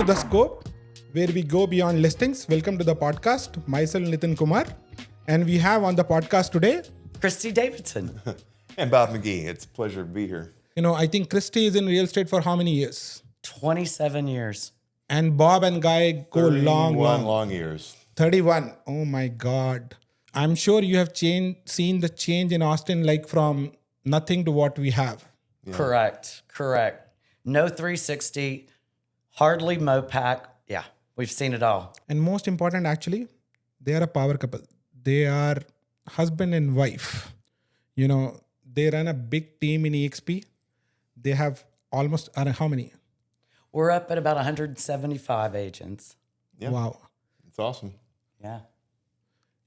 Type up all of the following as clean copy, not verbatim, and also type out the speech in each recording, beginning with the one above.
The Scope, where we go beyond listings. Welcome to the podcast. Myself, Nitin Kumar. And we have on the podcast today, Christy Davidson. And Bob McGee. It's a pleasure to be here. I think Christy is in real estate for how many years? 27 years. And Bob and Guy go long years. 31. Oh my God. I'm sure you have seen the change in Austin, like from nothing to what we have. Yeah. Correct. No 360, hardly Mopac. Yeah, we've seen it all. And most important, actually, they are a power couple. They are husband and wife. They run a big team in EXP. They have almost, how many? We're up at about 175 agents. Yeah. Wow. It's awesome. Yeah.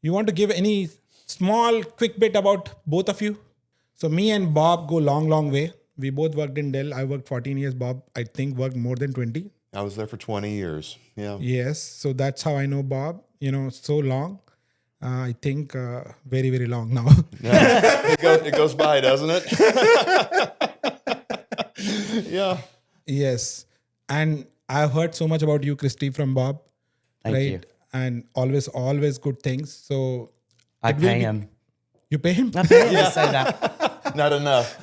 You want to give any small, quick bit about both of you? So me and Bob go long way. We both worked in Dell. I worked 14 years. Bob, I think, worked more than 20. I was there for 20 years. Yeah. Yes. So that's how I know Bob, so long. I think very, very long now. Yeah. It goes by, doesn't it? Yeah. Yes. And I've heard so much about you, Christy, from Bob. Thank you. And always good things. So I pay him. You pay him? I pay him to say that. Not enough.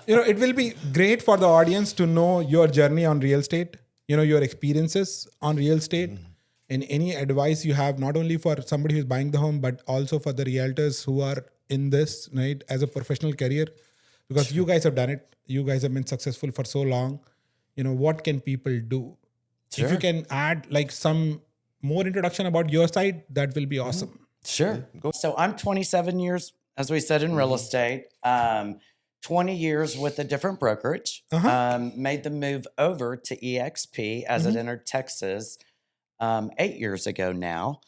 It will be great for the audience to know your journey on real estate, your experiences on real estate, and any advice you have, not only for somebody who's buying the home, but also for the realtors who are in this, right, as a professional career, because you guys have done it. You guys have been successful for so long. What can people do? Sure. If you can add like some more introduction about your side, that will be awesome. Sure. So I'm 27 years, as we said, in real estate. 20 years with a different brokerage. Made the move over to EXP as it entered Texas 8 years ago now.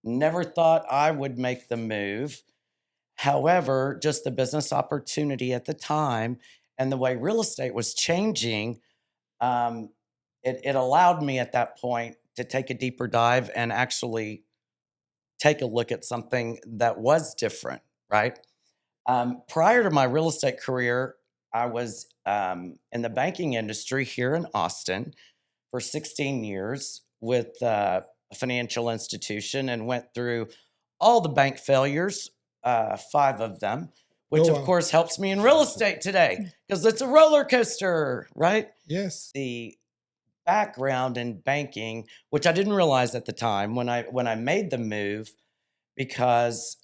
Never thought I would make the move. However, just the business opportunity at the time and the way real estate was changing, it allowed me at that point to take a deeper dive and actually take a look at something that was different, right? Prior to my real estate career, I was in the banking industry here in Austin for 16 years with a financial institution and went through all the bank failures, 5 of them, which of course helps me in real estate today because it's a roller coaster, right? Yes. The background in banking, which I didn't realize at the time when I made the move, because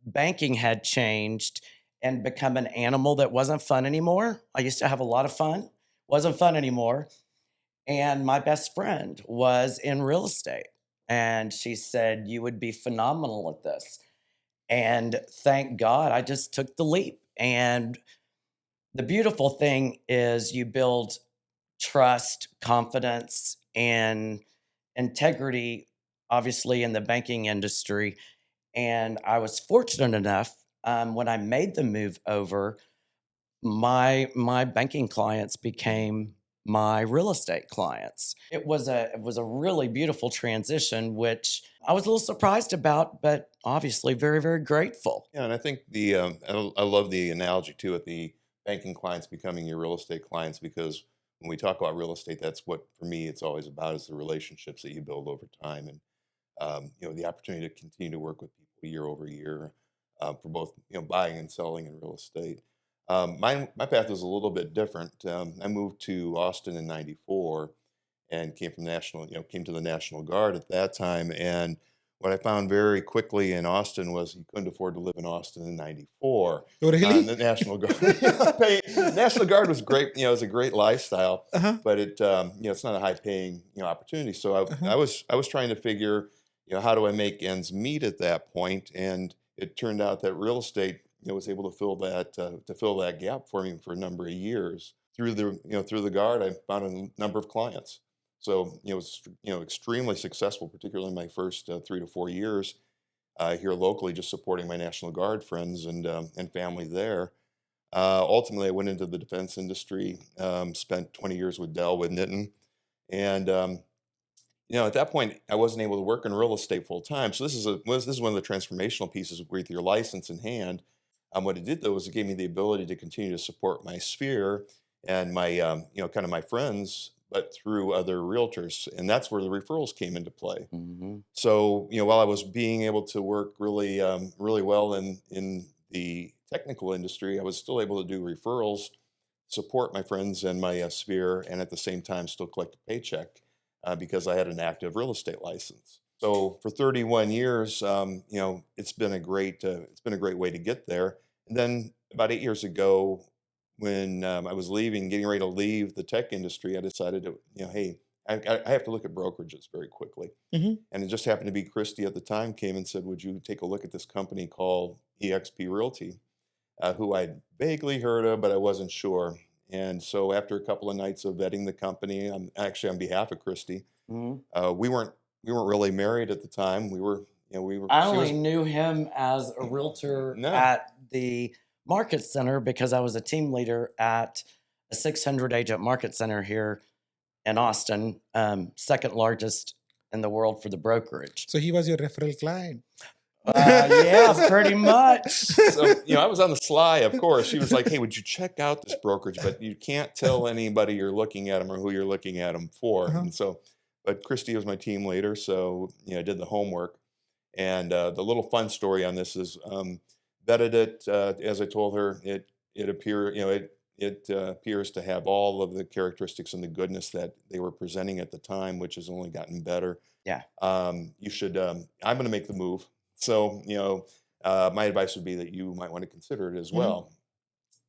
banking had changed and become an animal that wasn't fun anymore. I used to have a lot of fun, wasn't fun anymore. And my best friend was in real estate. And she said, "You would be phenomenal at this." And thank God I just took the leap. And the beautiful thing is you build trust, confidence, and integrity, obviously, in the banking industry. And I was fortunate enough when I made the move over, my banking clients became my real estate clients. It was a really beautiful transition, which I was a little surprised about, but obviously very, very grateful. Yeah, and I think I love the analogy too with the banking clients becoming your real estate clients, because when we talk about real estate, that's what, for me, it's always about, is the relationships that you build over time, and the opportunity to continue to work with people year over year for both buying and selling in real estate. My path was a little bit different. I moved to Austin in '94 and came to the National Guard at that time. And what I found very quickly in Austin was you couldn't afford to live in Austin in '94. Oh, really? The National Guard, National Guard was great. It was a great lifestyle, but it's not a high paying opportunity. So I was trying to figure how do I make ends meet at that point, and it turned out that real estate was able to fill that gap for me for a number of years. Through the Guard, I found a number of clients. So it was extremely successful, particularly in my first 3 to 4 years here locally, just supporting my National Guard friends and family there. Ultimately, I went into the defense industry, spent 20 years with Dell with Nitin, and at that point, I wasn't able to work in real estate full time. So this is one of the transformational pieces with your license in hand. What it did, though, was it gave me the ability to continue to support my sphere and my kind of my friends but through other realtors. And that's where the referrals came into play. Mm-hmm. So, while I was being able to work really, really well in the technical industry, I was still able to do referrals, support my friends and my sphere, and at the same time still collect a paycheck because I had an active real estate license. So for 31 years, it's been a great way to get there. And then about 8 years ago, when I was getting ready to leave the tech industry, I decided to, hey, I have to look at brokerages very quickly. Mhm. And it just happened to be Christy at the time came and said, would you take a look at this company called EXP Realty, who I'd vaguely heard of, but I wasn't sure. And so after a couple of nights of vetting the company, actually on behalf of Christy, Mm-hmm. we weren't really married at the time. I She only was, knew him as a realtor no, at the market center because I was a team leader at a 600 agent market center here in Austin, second largest in the world for the brokerage. So he was your referral client. Yeah, pretty much. so, I was on the sly, of course. She was like, hey, would you check out this brokerage? But you can't tell anybody you're looking at them or who you're looking at them for. Uh-huh. And so, but Christy was my team leader. So, I did the homework. And the little fun story on this is vetted it, as I told her, it appears to have all of the characteristics and the goodness that they were presenting at the time, which has only gotten better. Yeah. You should, I'm going to make the move. So, my advice would be that you might want to consider it as well.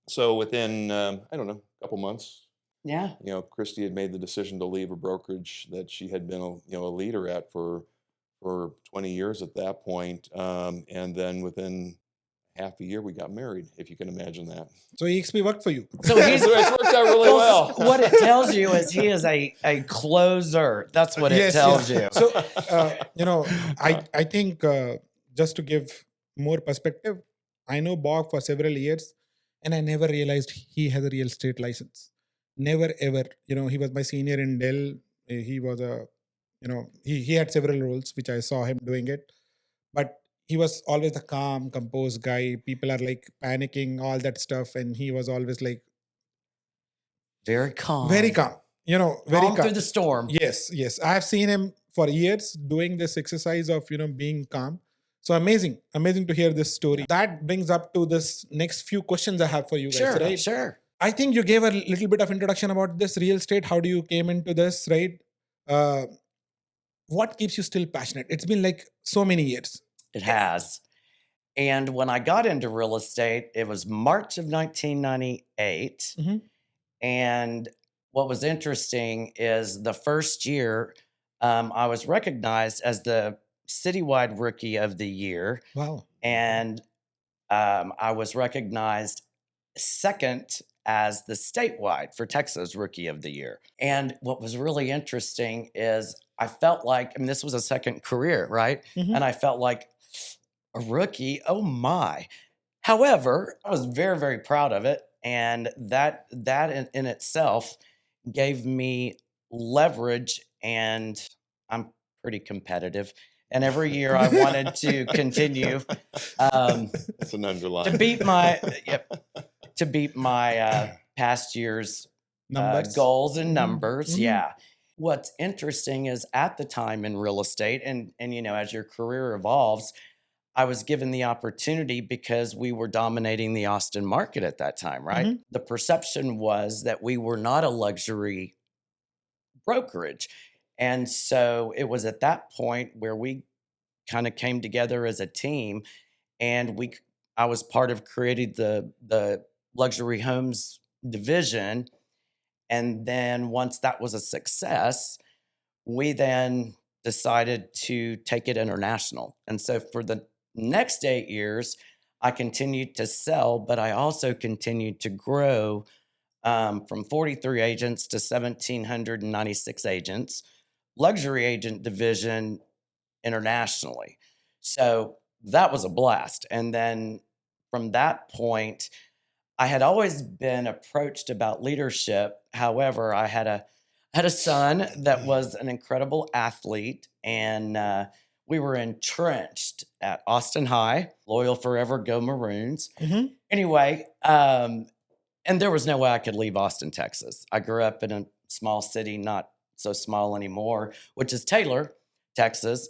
So within, I don't know, a couple months, Yeah. Christy had made the decision to leave a brokerage that she had been, a leader at for 20 years at that point. And then within half a year, we got married, if you can imagine that. So EXP worked for you. So It's worked out really well. What it tells you is he is a closer. That's what it Yes, tells yes. you. So, I think just to give more perspective, I know Bob for several years, and I never realized he has a real estate license. Never ever. He was my senior in Dell. He was he had several roles, which I saw him doing it. But he was always the calm, composed guy. People are like panicking, all that stuff. And he was always like Very calm. very calm, very Calm calm. through the storm. Yes. I have seen him for years doing this exercise of, being calm. So amazing to hear this story. That brings up to this next few questions I have for you guys, Sure, right? sure. I think you gave a little bit of introduction about this real estate. How do you came into this, right? What keeps you still passionate? It's been like so many years. It has. And when I got into real estate, it was March of 1998. Mhm. And what was interesting is the first year, I was recognized as the citywide rookie of the year. Wow. And I was recognized second as the statewide for Texas rookie of the year. And what was really interesting is I felt like, this was a second career, right? Mhm. And I felt like a rookie, oh my. However, I was very, very proud of it. And that in itself gave me leverage, and I'm pretty competitive. And every year I wanted to continue That's an underline. to beat my past year's Numbers. goals and numbers. Mhm. Yeah. What's interesting is at the time in real estate, and as your career evolves, I was given the opportunity because we were dominating the Austin market at that time, right? Mhm. The perception was that we were not a luxury brokerage. And so it was at that point where we kind of came together as a team, and I was part of creating the luxury homes division. And then once that was a success, we then decided to take it international. And so for the next 8 years, I continued to sell, but I also continued to grow from 43 agents to 1,796 agents, luxury agent division internationally. So that was a blast. And then from that point, I had always been approached about leadership. However, I had a son that was an incredible athlete, and we were entrenched at Austin High, loyal forever, go Maroons. Mhm. Anyway, and there was no way I could leave Austin, Texas. I grew up in a small city, not so small anymore, which is Taylor, Texas.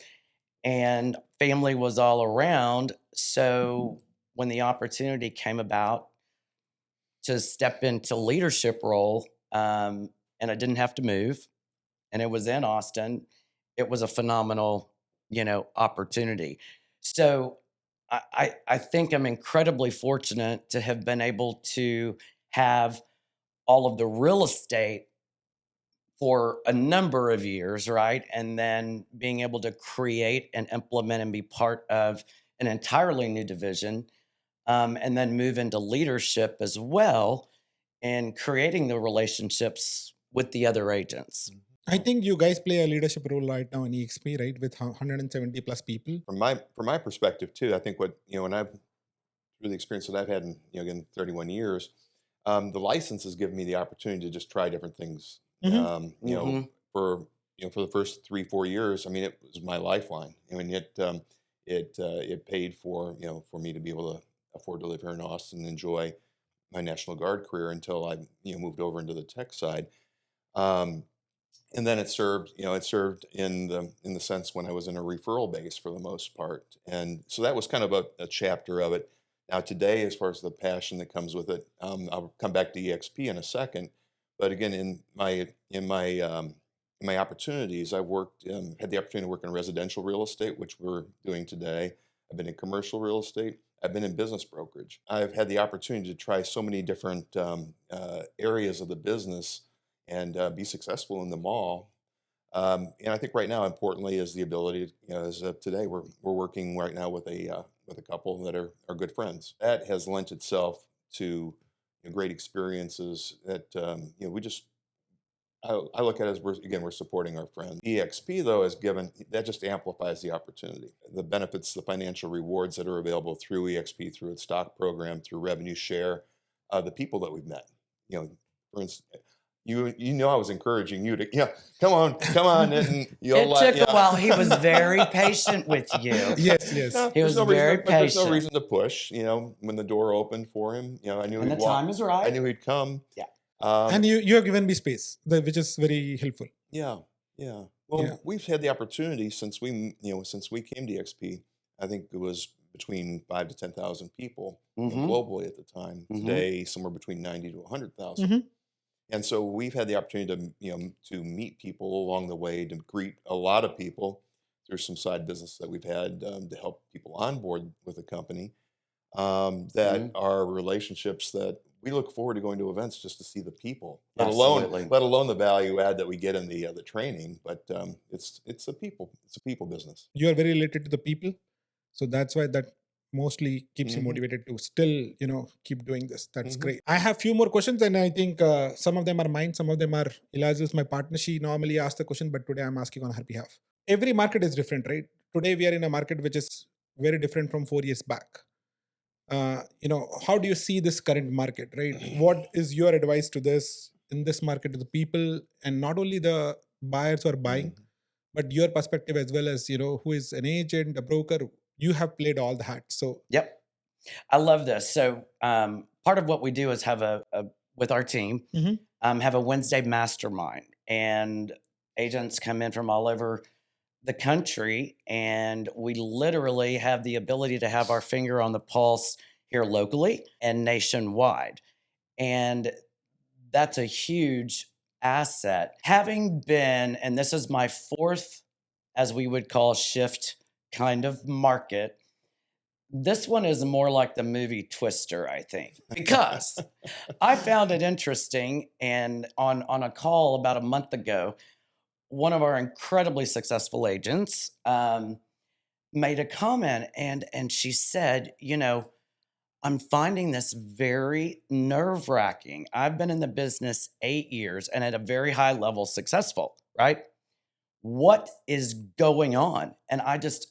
And family was all around. So when the opportunity came about to step into leadership role, and I didn't have to move, and it was in Austin, it was a phenomenal, opportunity. So I think I'm incredibly fortunate to have been able to have all of the real estate for a number of years, right? And then being able to create and implement and be part of an entirely new division, and then move into leadership as well and creating the relationships with the other agents. I think you guys play a leadership role right now in EXP, right? With 170 plus people. From my perspective too, I think what when I've through the experience that I've had in again 31 years, the license has given me the opportunity to just try different things. For for the first 3-4 years, I mean, it was my lifeline. I mean, it paid for for me to be able to afford to live here in Austin and enjoy my National Guard career until I moved over into the tech side. And then it served in the sense when I was in a referral base for the most part. And so that was kind of a chapter of it. Now today, as far as the passion that comes with it, I'll come back to EXP in a second. But again, in my opportunities, I've worked had the opportunity to work in residential real estate, which we're doing today. I've been in commercial real estate. I've been in business brokerage. I've had the opportunity to try so many different areas of the business and be successful in them all. And I think right now, importantly, is the ability to, as of today, we're working right now with a couple that are good friends. That has lent itself to great experiences that we just. I look at it as we're supporting our friends. EXP though has given that just amplifies the opportunity, the benefits, the financial rewards that are available through EXP, through its stock program, through revenue share, the people that we've met. For instance. I was encouraging you to come on, Nitin. It took a while. He was very patient with you. Yes. No, He was very patient. There's no reason to push. When the door opened for him, I knew And he'd the time is right. I knew he'd come. Yeah. And you have given me space, which is very helpful. Yeah. Well, we've had the opportunity since we came to EXP. I think it was between 5,000 to 10,000 people globally at the time. Today, somewhere between 90 to 100,000. And so we've had the opportunity to meet people along the way, to greet a lot of people through some side business that we've had to help people onboard with the company. That are relationships that we look forward to going to events just to see the people, let alone the value add that we get in the training. But it's a people business. You are very related to the people, so that's why that mostly keeps you motivated to still keep doing this. That's great. I have few more questions, and I think some of them are mine, some of them are Eliza's, my partner. She normally asks the question, but today I'm asking on her behalf. Every market is different, right? Today we are in a market which is very different from 4 years back. How do you see this current market, right? What is your advice to this in this market to the people, and not only the buyers who are buying, but your perspective as well as who is an agent, a broker? You have played all the hats. So yep, I love this. So part of what we do is have with our team have a Wednesday mastermind, and agents come in from all over the country, and we literally have the ability to have our finger on the pulse here locally and nationwide. And that's a huge asset. Having been, and this is my fourth, as we would call, shift kind of market, this one is more like the movie Twister, I think, because I found it interesting. And on a call about a month ago, one of our incredibly successful agents made a comment, and she said, I'm finding this very nerve-wracking. I've been in the business 8 years and at a very high level successful, right? What is going on? And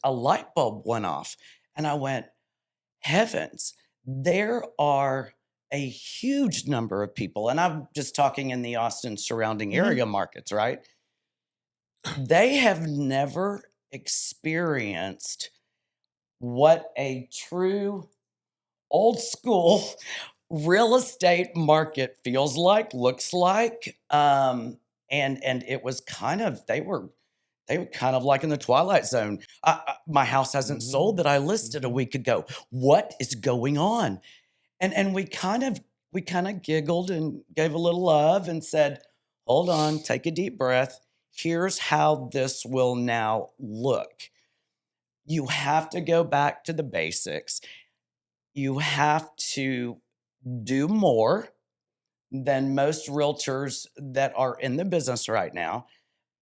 a light bulb went off, and I went, heavens, there are a huge number of people, and I'm just talking in the Austin surrounding area markets, right? They have never experienced what a true old school real estate market feels like, looks like. and it was kind of they were kind of like in the twilight zone. My house hasn't sold that I listed a week ago. What is going on? And we kind of giggled and gave a little love and said, hold on, take a deep breath. Here's how this will now look. You have to go back to the basics. You have to do more than most realtors that are in the business right now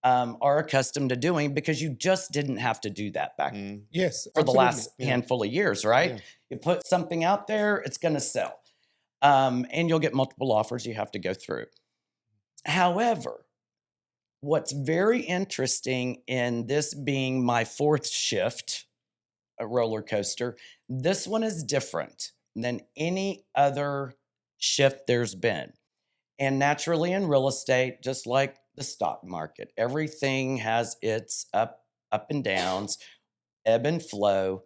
are accustomed to doing, because you just didn't have to do that back Yes, for the absolutely. last handful of years, right? Yeah. You put something out there, it's going to sell. And you'll get multiple offers you have to go through. However, what's very interesting in this being my fourth shift, a roller coaster, this one is different than any other shift there's been. And naturally in real estate, just like the stock market, everything has its up and downs, ebb and flow.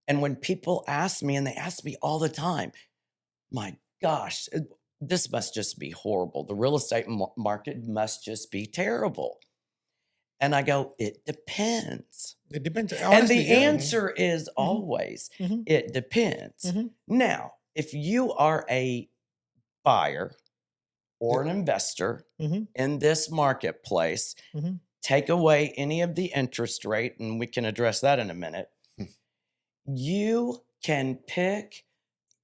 And when people ask me, and they ask me all the time, my gosh, this must just be horrible. The real estate market must just be terrible. And I go, it depends. It depends. And Honestly, the yeah. answer is always, it depends. Now, if you are a buyer or an investor in this marketplace, take away any of the interest rate, and we can address that in a minute. You can pick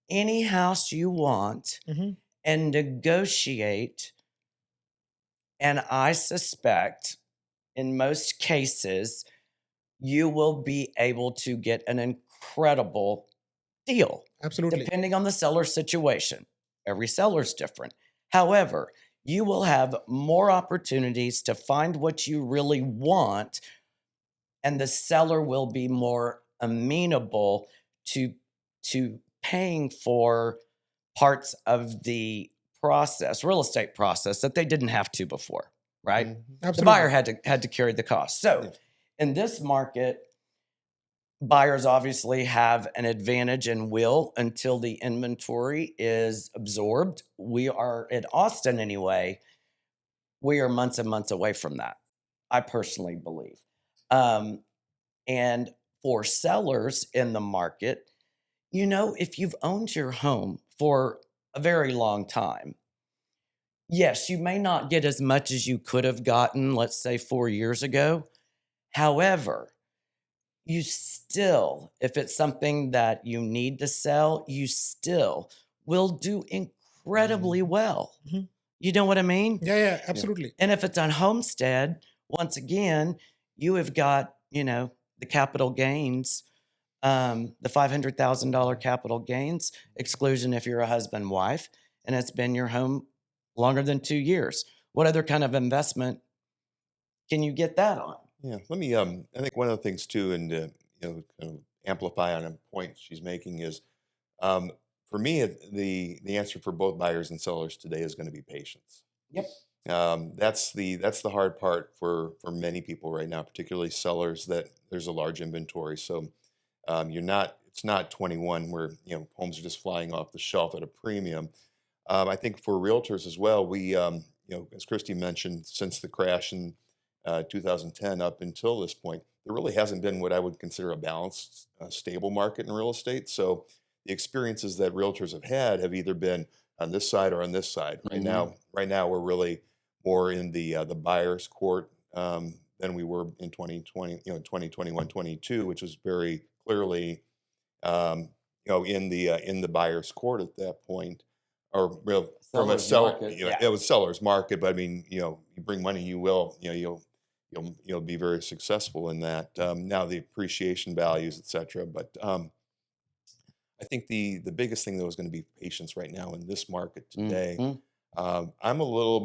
any house you want and negotiate. And I suspect in most cases, you will be able to get an incredible deal. Absolutely. Depending on the seller situation. Every seller's different. However, you will have more opportunities to find what you really want, and the seller will be more amenable to paying for parts of the process, real estate process, that they didn't have to before, right? Absolutely. The buyer had to carry the cost. So in this market, buyers obviously have an advantage and will until the inventory is absorbed. We are in Austin anyway. We are months and months away from that, I personally believe. And for sellers in the market, if you've owned your home for a very long time, yes, you may not get as much as you could have gotten, let's say 4 years ago. However, you still, if it's something that you need to sell, you still will do incredibly well. You know what I mean? Yeah, absolutely. And if it's on homestead, once again, you have got, the capital gains, the $500,000 capital gains exclusion if you're a husband and wife, and it's been your home longer than 2 years. What other kind of investment can you get that on? Yeah, let me. I think one of the things too, and kind of amplify on a point she's making is, for me, the answer for both buyers and sellers today is going to be patience. Yep. That's the hard part for many people right now, particularly sellers, that there's a large inventory. So it's not 21 where homes are just flying off the shelf at a premium. I think for realtors as well, we as Christy mentioned, since the crash in 2010 up until this point, there really hasn't been what I would consider a balanced, stable market in real estate. So the experiences that realtors have had have either been on this side or on this side. Right now, we're really more in the buyer's court than we were in 2020, 2021, 22, which was very clearly, in the buyer's court at that point, or real from a Seller's seller. market, It was seller's market, but I mean, you bring money, you'll be very successful in that. Now the appreciation values, etc. But I think the biggest thing though is going to be patience right now in this market today. I'm a little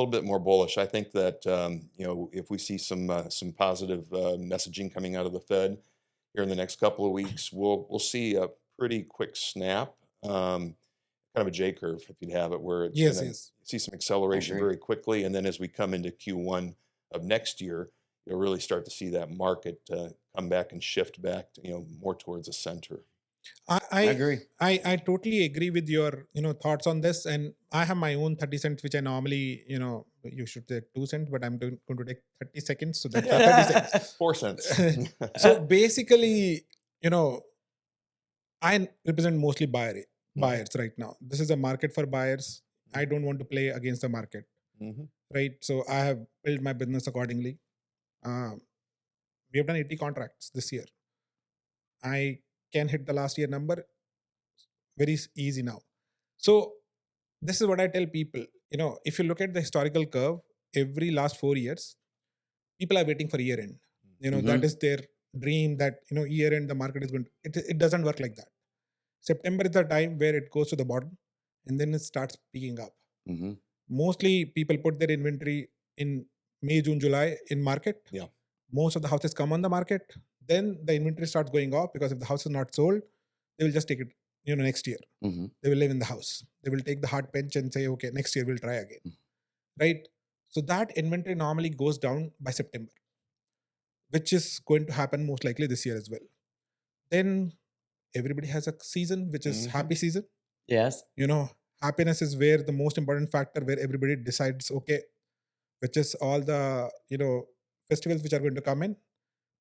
bit more bullish. I think that if we see some positive messaging coming out of the Fed here in the next couple of weeks, we'll see a pretty quick snap, kind of a J curve if you'd have it, where it's going to see some acceleration very quickly, and then as we come into Q1 of next year, you'll really start to see that market come back and shift back to, more towards the center. I, I I agree. I totally agree with your thoughts on this, and I have my own 30 cents, which I normally you should take 2 cents, but I'm going to take 30 seconds, so that's 30 cents. 4 cents. So basically, I represent mostly buyers right now. This is a market for buyers. I don't want to play against the market, Mhm. right? So I have built my business accordingly. Uh, we have done 80 contracts this year. I can hit the last year number very easy now. So this is what I tell people. If you look at the historical curve, every last 4 years, people are waiting for year end. That is their dream. That year end the market is going to. It doesn't work like that. September is the time where it goes to the bottom, and then it starts picking up. Mm-hmm. Mostly people put their inventory in May, June, July in market. Yeah. Most of the houses come on the market. Then the inventory starts going off because if the house is not sold, they will just take it, next year. Mm-hmm. They will live in the house. They will take the hard pinch and say, okay, next year we'll try again. Right? So that inventory normally goes down by September, which is going to happen most likely this year as well. Then everybody has a season, which is happy season. Yes. Happiness is where the most important factor where everybody decides, okay, which is all the, festivals which are going to come in,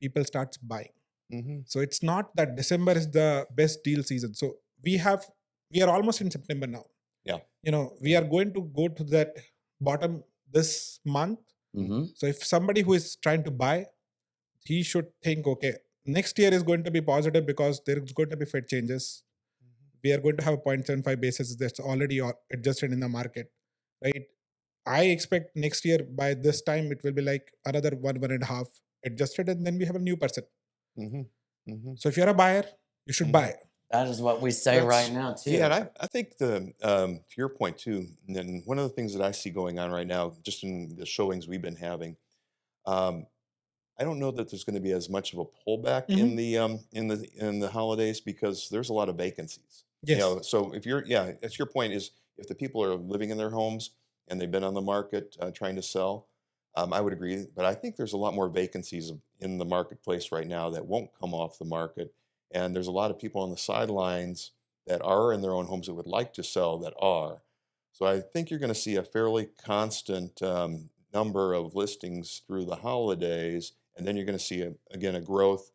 people starts buying. Mm-hmm. So it's not that December is the best deal season. So we are almost in September now. Yeah. We are going to go to that bottom this month. Mm-hmm. So if somebody who is trying to buy, he should think, okay, next year is going to be positive because there's going to be Fed changes. We are going to have a 0.75 basis that's already adjusted in the market, right? I expect next year by this time it will be like another 1.5 adjusted, and then we have a new person. Mm-hmm. Mm-hmm. So if you're a buyer, you should buy. That is what we say right now too. Yeah, and I think to your point too, and one of the things that I see going on right now, just in the showings we've been having, I don't know that there's going to be as much of a pullback in the holidays because there's a lot of vacancies. Yes. So if that's your point is if the people are living in their homes and they've been on the market trying to sell, I would agree. But I think there's a lot more vacancies in the marketplace right now that won't come off the market. And there's a lot of people on the sidelines that are in their own homes that would like to sell that are. So I think you're going to see a fairly constant number of listings through the holidays. And then you're going to see, a growth.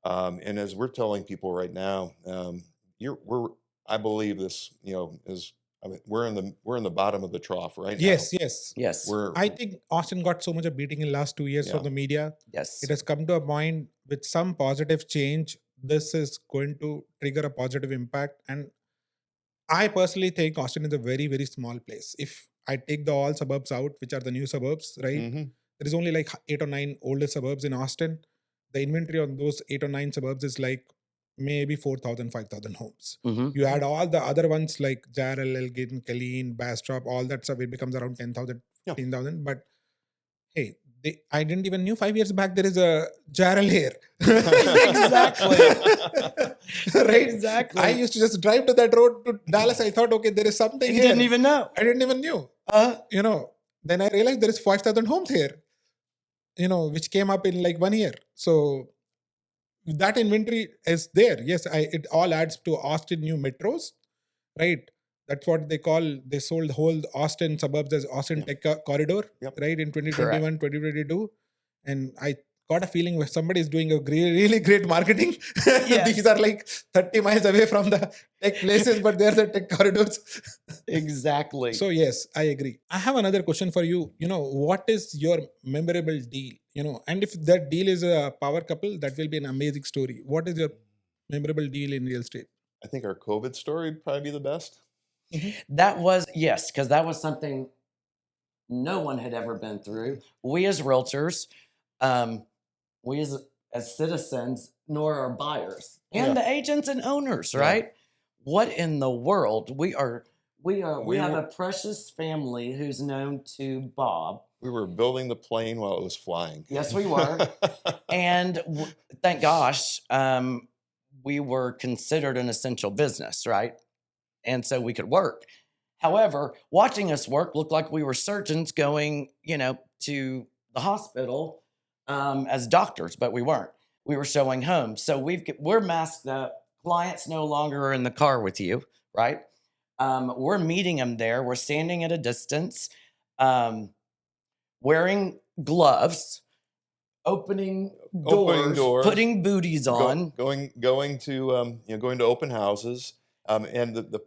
And as we're telling people right now, I believe this, we're in the bottom of the trough right now. Yes. I think Austin got so much of beating in last 2 years from the media. Yes. It has come to a point with some positive change. This is going to trigger a positive impact. And I personally think Austin is a very, very small place. If I take the all suburbs out, which are the new suburbs, right? Mm-hmm. There is only like 8 or 9 older suburbs in Austin. The inventory on those 8 or 9 suburbs is like maybe 4,000, 5,000 homes. Mm-hmm. You add all the other ones like Jarrell, Elgin, Killeen, Bastrop, all that stuff, it becomes around 10,000, 15,000. But hey, I didn't even knew 5 years back there is a Jarrell here. Exactly. Right? Exactly. I used to just drive to that road to Dallas. I thought, okay, there is something You here. didn't even know. I didn't even knew. Then I realized there is 5,000 homes here, which came up in like 1 year. So that inventory is there. Yes, it all adds to Austin new metros, right? That's what they sold the whole Austin suburbs as Austin Tech Corridor, right? In 2021, 2022. And I got a feeling where somebody is doing a really great marketing. Yes. These are like 30 miles away from the tech places, but they're the tech corridors. Exactly. So yes, I agree. I have another question for you. What is your memorable deal? And if that deal is a power couple, that will be an amazing story. What is your memorable deal in real estate? I think our COVID story would probably be the best. That was, yes, because that was something no one had ever been through. We as realtors, we as citizens, nor our buyers and the agents and owners, right? What in the world? We have a precious family who's known to Bob. We were building the plane while it was flying. Yes, we were. And thank gosh, we were considered an essential business, right? And so we could work. However, watching us work looked like we were surgeons going, to the hospital as doctors, but we weren't. We were showing homes. So we're masked up, Clients no longer are in the car with you, right? We're meeting them there. We're standing at a distance, wearing gloves, opening doors, putting booties on. Going to going to open houses, and the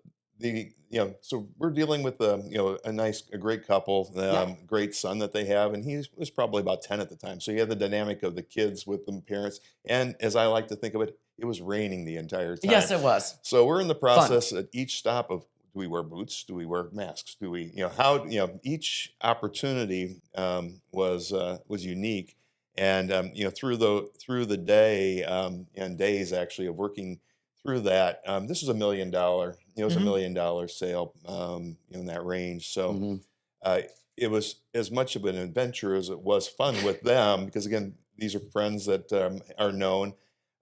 so we're dealing with a great couple, great son that they have, and he was probably about 10 at the time. So you had the dynamic of the kids with the parents, and as I like to think of it, it was raining the entire time. Yes, it was. So we're in the process at each stop of, do we wear boots? Do we wear masks? Do we, each opportunity was unique. And through the day and days actually of working through that, this was $1 million. It was $1 million sale in that range. So it was as much of an adventure as it was fun with them, because again, these are friends that are known.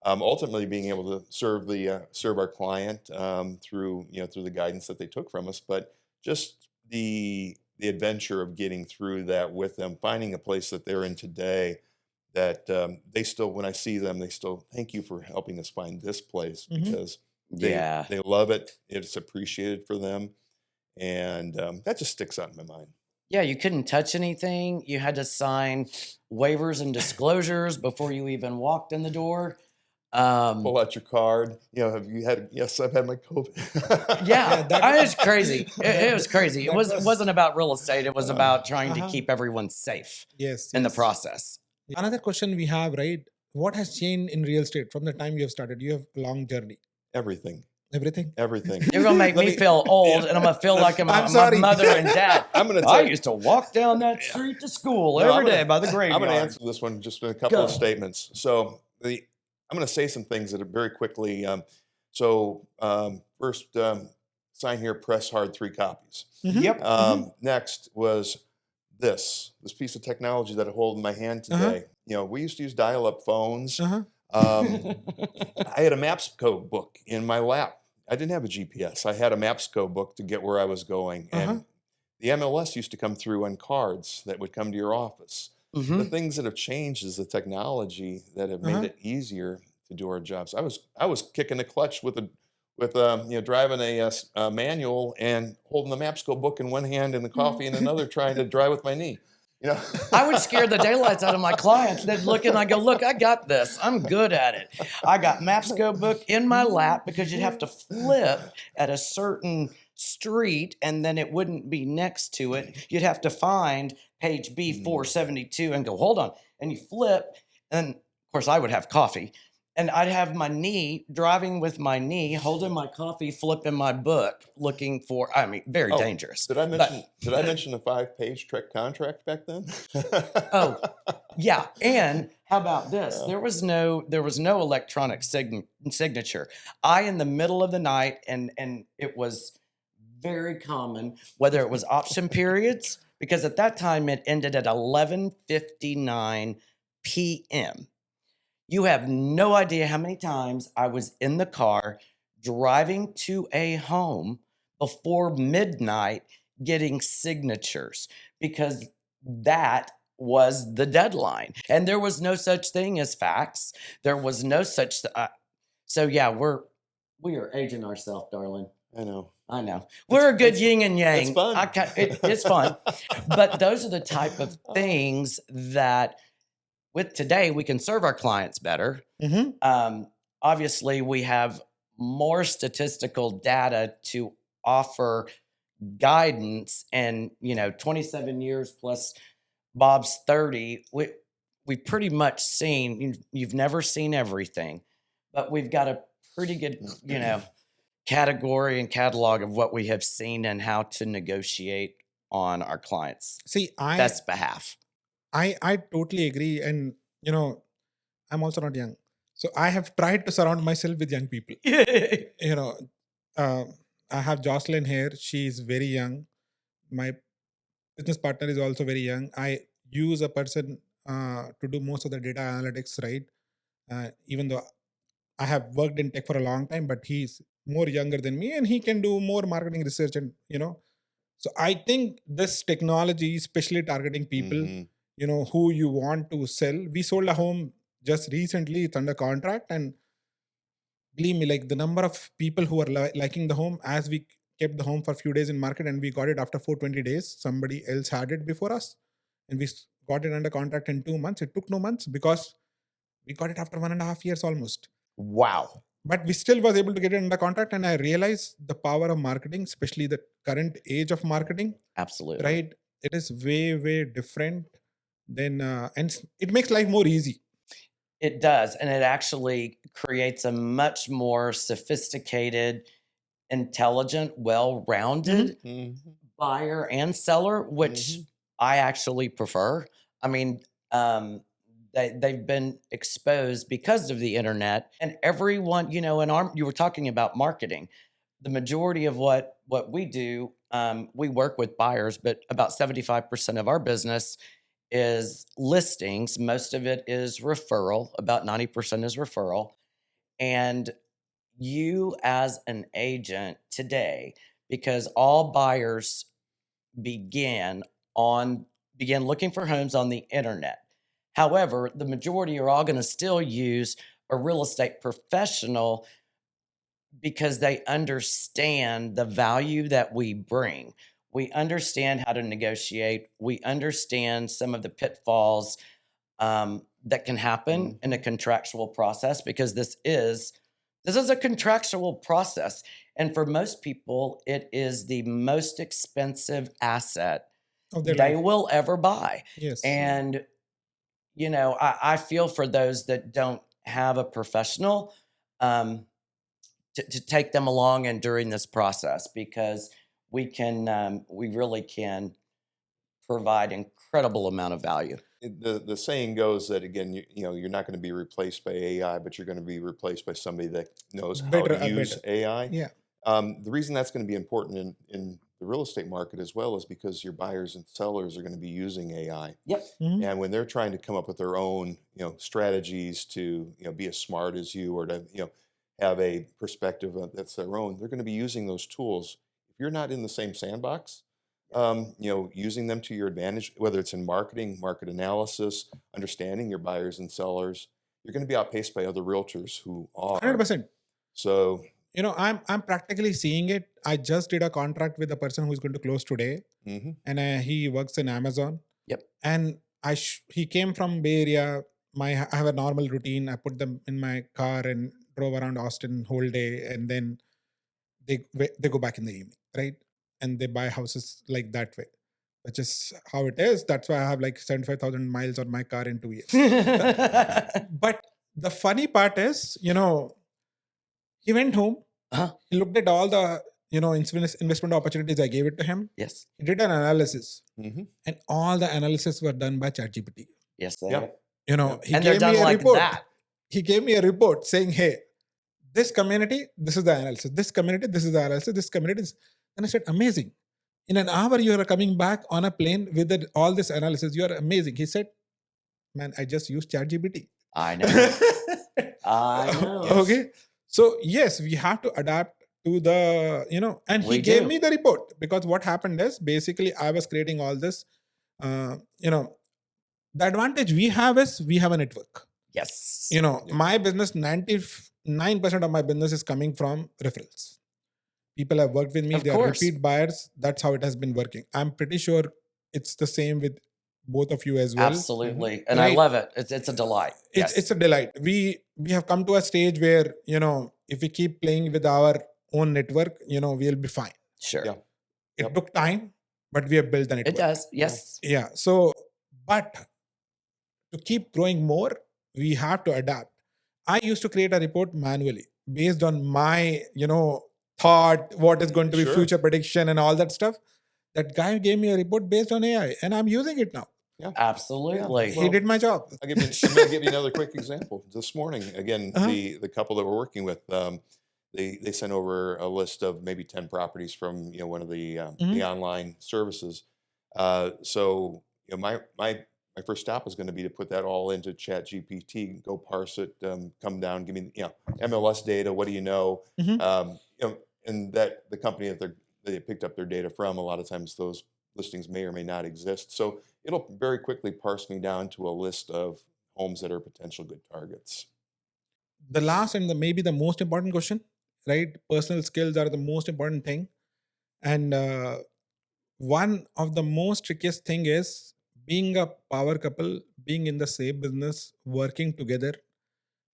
Ultimately, being able to serve our client through the guidance that they took from us, but just the adventure of getting through that with them, finding a place that they're in today, that they still, when I see them, they still thank you for helping us find this place, because they love it. It's appreciated for them, and that just sticks out in my mind. Yeah, you couldn't touch anything. You had to sign waivers and disclosures before you even walked in the door. Pull out your card. Have you had? Yes, I've had my COVID. Yeah, it was crazy. It was crazy. It wasn't about real estate. It was about trying to keep everyone safe. In the process. Another question we have, right? What has changed in real estate from the time you have started? You have a long journey. Everything. Everything. You're gonna make me feel old, and I'm gonna feel like I'm my mother and dad. I used to walk down that street to school every day by the graveyard. I'm gonna answer this one just in a couple of statements. So I'm going to say some things that are very quickly. First, sign here, press hard, 3 copies. Yep. Next was this piece of technology that I hold in my hand today. We used to use dial-up phones. I had a Mapsco book in my lap. I didn't have a GPS. I had a Mapsco book to get where I was going. And the MLS used to come through on cards that would come to your office. The things that have changed is the technology that have made it easier to do our jobs. I was kicking the clutch with driving a manual and holding the Mapsco book in one hand and the coffee in another, trying to drive with my knee. I would scare the daylights out of my clients. They'd look and I go, look, I got this. I'm good at it. I got Mapsco book in my lap, because you'd have to flip at a certain street and then it wouldn't be next to it. You'd have to find page B472 and go, hold on. And you flip. And of course I would have coffee, and I'd have my knee, driving with my knee, holding my coffee, flipping my book, looking for, very dangerous. Did I mention a 5-page contract back then? Yeah. And how about this? There was no electronic signature. In the middle of the night, and it was very common, whether it was option periods, because at that time it ended at 11:59 p.m. You have no idea how many times I was in the car driving to a home before midnight getting signatures, because that was the deadline. And there was no such thing as fax. There was no such so yeah, we are aging ourselves, darling. I know. We're a good yin and yang. It's fun. It's fun. But those are the type of things that with today we can serve our clients better. Obviously, we have more statistical data to offer guidance, and 27 years plus Bob's 30. We've pretty much seen. You've never seen everything, but we've got a pretty good category and catalog of what we have seen and how to negotiate on our clients' best behalf. I totally agree. And, I'm also not young. So I have tried to surround myself with young people. I have Jocelyn here. She's very young. My business partner is also very young. I use a person to do most of the data analytics, right? Even though I have worked in tech for a long time, but he's more younger than me and he can do more marketing research and, So I think this technology, especially targeting people, who you want to sell. We sold a home just recently. It's under contract, and believe me, like the number of people who are liking the home, as we kept the home for a few days in market and we got it after 420 days, somebody else had it before us, and we got it under contract in 2 months. It took no months because we got it after 1.5 years almost. Wow. But we still was able to get it under contract, and I realized the power of marketing, especially the current age of marketing, Absolutely. right? It is way different than and it makes life more easy. It does. And it actually creates a much more sophisticated, intelligent, well-rounded Mm-hmm. buyer and seller, which I actually prefer. I mean, they've been exposed because of the internet, and everyone, you know, you were talking about marketing. The majority of what we do, we work with buyers, but about 75% of our business is listings. Most of it is referral. About 90% is referral. And you as an agent today, because all buyers begin looking for homes on the internet. However, the majority are all going to still use a real estate professional because they understand the value that we bring. We understand how to negotiate. We understand some of the pitfalls that can happen in a contractual process, because this is a contractual process. And for most people, it is the most expensive asset Of their they life. will ever buy. Yes. And, you know, I feel for those that don't have a professional to take them along and during this process, because we really can provide incredible amount of value. The saying goes that, again, you know, you're not going to be replaced by AI, but you're going to be replaced by somebody that knows how Better, to use better. AI. Yeah. The reason that's going to be important in the real estate market as well is because your buyers and sellers are going to be using AI. Yep. And when they're trying to come up with their own, you know, strategies to, you know, be as smart as you, or to, you know, have a perspective that's their own, they're going to be using those tools. If you're not in the same sandbox, you know, using them to your advantage, whether it's in marketing, market analysis, understanding your buyers and sellers, you're going to be outpaced by other realtors who are. 100%. So, You know, I'm practically seeing it. I just did a contract with a person who's going to close today, and he works in Amazon. Yep. And he came from Bay Area. I have a normal routine. I put them in my car and drove around Austin whole day, and then they go back in the evening, right? And they buy houses like that way, which is how it is. That's why I have like 75,000 miles on my car in 2 years. But the funny part is, you know, he went home. He looked at all the, you know, investment opportunities I gave it to him. Yes. He did an analysis, and all the analysis were done by ChatGPT. Yes, they Yep. are. You know, he And they're gave done me a like report. that. He gave me a report saying, "Hey, this community, this is the analysis. This community, this is the analysis. This community is." And I said, "Amazing! In an hour, you are coming back on a plane with all this analysis. You are amazing." He said, "Man, I just used ChatGPT." I know. I know. Yes. Okay. So yes, we have to adapt to the, you know, and he We gave do. me the report, because what happened is basically I was creating all this, you know, the advantage we have is we have a network. Yes. You know, Yeah. my business, 99% of my business is coming from referrals. People have worked with me. Of They are course. repeat buyers. That's how it has been working. I'm pretty sure it's the same with both of you as well. Absolutely. And I Right. love it. It's a delight. It's a delight. We have come to a stage where, you know, if we keep playing with our own network, you know, we'll be fine. Sure. Yeah. It Yep. took time, but we have built the network. It does. Yes. Yeah. So, but to keep growing more, we have to adapt. I used to create a report manually based on my, you know, thought, what is going to be Sure. future prediction and all that stuff. That guy gave me a report based on AI, and I'm using it now. Yeah. Absolutely. He did my job. I'm going to give you another quick example. This morning, again, the couple that we're working with, they sent over a list of maybe 10 properties from, you know, one of the online services. So, you know, my first stop was going to be to put that all into ChatGPT, go parse it, come down, give me, you know, MLS data. What do you know? You know, and that the company that they picked up their data from, a lot of times those listings may or may not exist. So it'll very quickly parse me down to a list of homes that are potential good targets. the last and maybe the most important question, right? Personal skills are the most important thing. And one of the most trickiest thing is being a power couple, being in the same business, working together,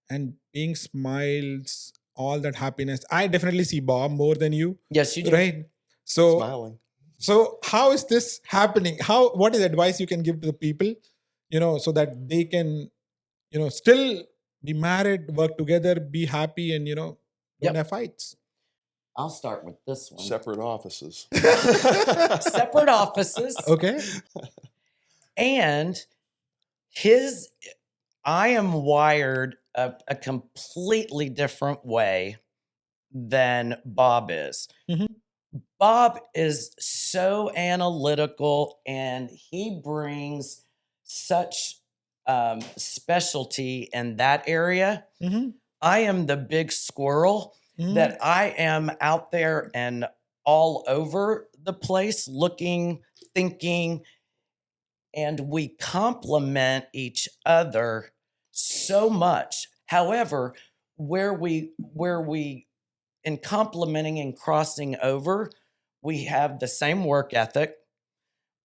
and being smiles, all that happiness. I definitely see Bob more than you, Yes, you do. right? So, Smiling. so how is this happening? What is advice you can give to the people, so that they can, still be married, work together, be happy, and don't Yep. have fights. I'll start with this one. Separate offices. Separate offices. Okay. And I am wired a completely different way than Bob is. Mhm. Bob is so analytical, and he brings such specialty in that area. Mhm. I am the big squirrel Mhm. that I am out there and all over the place looking, thinking, and we complement each other so much. However, where we in complementing and crossing over, we have the same work ethic.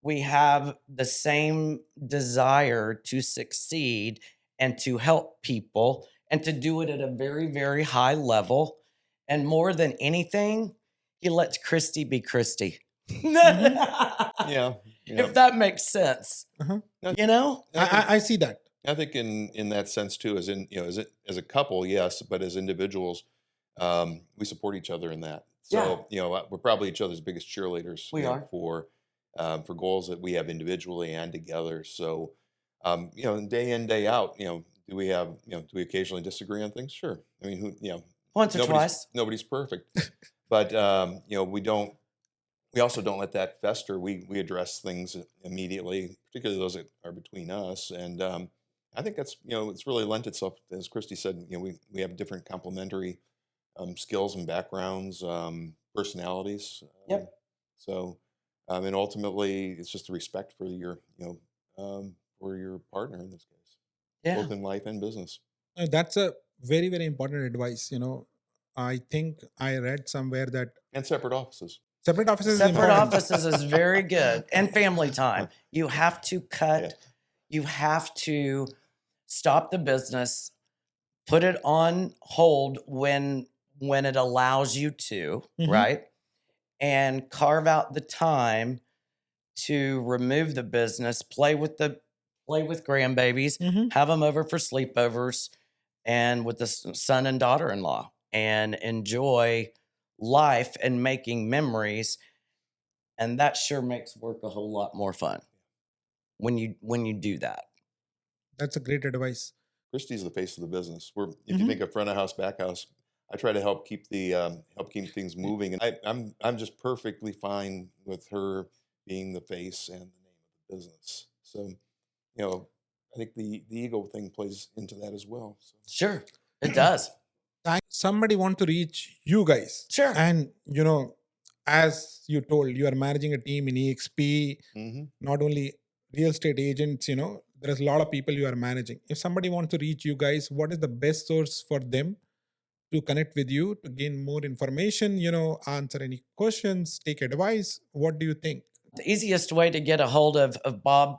We have the same desire to succeed and to help people and to do it at a very, very high level. And more than anything, he lets Christy be Christy. Yeah. If that makes sense. Uh-huh. I see that. I think in that sense too, as a couple, yes, but as individuals, we support each other in that. So we're probably each other's biggest cheerleaders. We are. For goals that we have individually and together. So day in, day out, do we occasionally disagree on things? Sure. I mean, once or twice. Nobody's perfect, but we also don't let that fester. We address things immediately, particularly those that are between us. And I think that's, it's really lent itself, as Christy said, we have different complementary skills and backgrounds, personalities. Yep. And ultimately it's just the respect for your partner in this case, both in life and business. That's a very, very important advice. I think I read somewhere that And separate offices. Separate offices is very good. And family time. You have to cut. Yeah. You have to stop the business, put it on hold when it allows you to, right? And carve out the time to remove the business, play with grandbabies, have them over for sleepovers, and with the son and daughter-in-law, and enjoy life and making memories. And that sure makes work a whole lot more fun when you do that. That's a great advice. Christy's the face of the business. If you think of front of house, back house, I try to help keep things moving, and I'm just perfectly fine with her being the face and the name of the business. So, I think the ego thing plays into that as well. So. Sure, it does. Somebody want to reach you guys. Sure. And, as you told, you are managing a team in EXP, not only real estate agents, there's a lot of people you are managing. If somebody wants to reach you guys, what is the best source for them to connect with you, to gain more information, answer any questions, take advice? What do you think? The easiest way to get a hold of Bob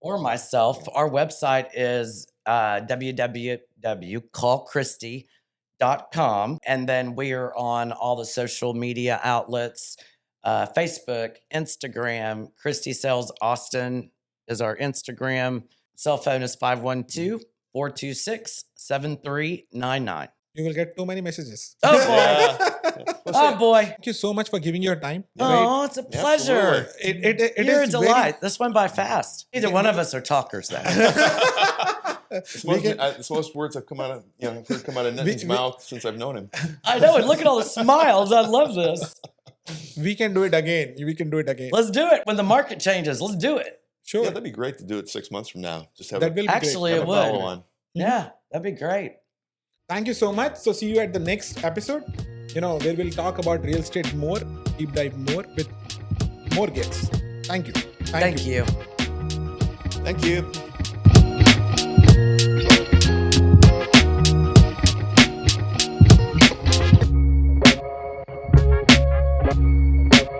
or myself, our website is www.callchristy.com. And then we are on all the social media outlets, Facebook, Instagram. Christy Sells Austin is our Instagram. Cell phone is 512-426-7399. You will get too many messages. Oh, boy. Oh, boy. Thank you so much for giving your time. Oh, it's a pleasure. You're a delight. This went by fast. Either one of us are talkers then. It's the most words have come out of Nitin's mouth since I've known him. I know, and look at all the smiles. I love this. We can do it again. Let's do it. When the market changes, let's do it. Sure. Yeah, that'd be great to do it 6 months from now. Just have that will be actually great. It would. Follow on. Yeah, that'd be great. Thank you so much. So see you at the next episode. Where we'll talk about real estate more, deep dive more with more guests. Thank you. Thank you. Thank you.